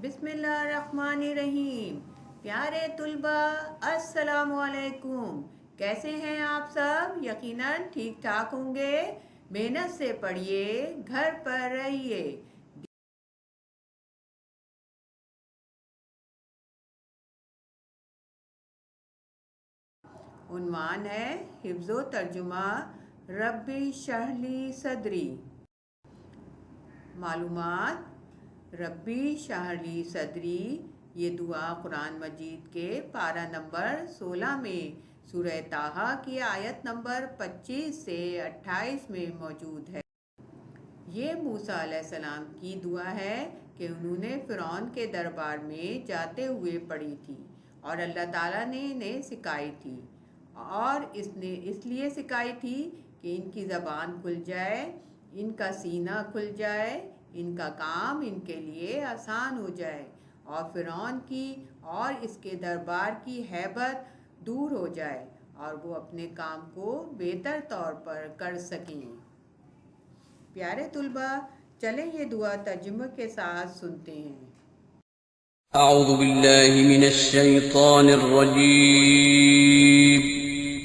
بسم اللہ الرحمن الرحیم۔ پیارے طلبہ السلام علیکم، کیسے ہیں آپ سب؟ یقیناً ٹھیک ٹھاک ہوں گے۔ محنت سے پڑھیے، گھر پر رہیے۔ عنوان ہے حفظ و ترجمہ ربی اشرح لی صدری۔ معلومات: ربی اشرح لی صدری یہ دعا قرآن مجید کے پارہ نمبر 16 میں سورہ طٰہٰ کی آیت نمبر 25 سے 28 میں موجود ہے۔ یہ موسیٰ علیہ السلام کی دعا ہے کہ انہوں نے فرعون کے دربار میں جاتے ہوئے پڑھی تھی اور اللہ تعالیٰ نے انہیں سکھائی تھی، اور اس نے اس لیے سکھائی تھی کہ ان کی زبان کھل جائے، ان کا سینہ کھل جائے، ان کا کام ان کے لیے آسان ہو جائے، اور فرعون کی اور اس کے دربار کی ہیبت دور ہو جائے اور وہ اپنے کام کو بہتر طور پر کر سکیں۔ پیارے طلبہ، چلیں یہ دعا ترجمے کے ساتھ سنتے ہیں۔ اعوذ باللہ من الشیطان الرجیم۔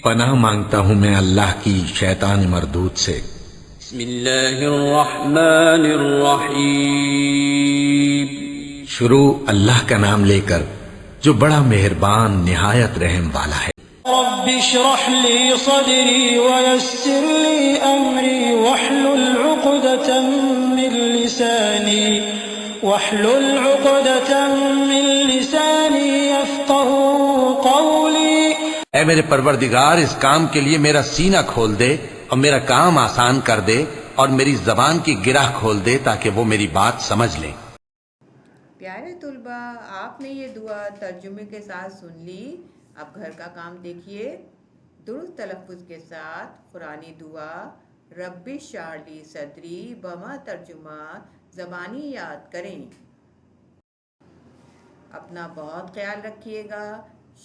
پناہ مانگتا ہوں میں اللہ کی شیطان مردود سے۔ بسم اللہ الرحمن الرحیم۔ شروع اللہ کا نام لے کر جو بڑا مہربان نہایت رحم والا ہے۔ رب اشرح لی صدری ویسر لی امری واحلل عقدۃ من لسانی یفقہوا قولی۔ اے میرے پروردگار، اس کام کے لیے میرا سینہ کھول دے اور میرا کام آسان کر دے، اور میری زبان کی گرہ کھول دے تاکہ وہ میری بات سمجھ لیں۔ پیارے طلبہ، آپ نے یہ دعا ترجمے کے ساتھ سن لی۔ اب گھر کا کام دیکھیے، درست تلفظ کے ساتھ قرآنی دعا ربی اشرح لی صدری بما ترجمہ زبانی یاد کریں۔ اپنا بہت خیال رکھیے گا۔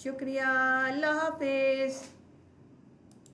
شکریہ، اللہ حافظ۔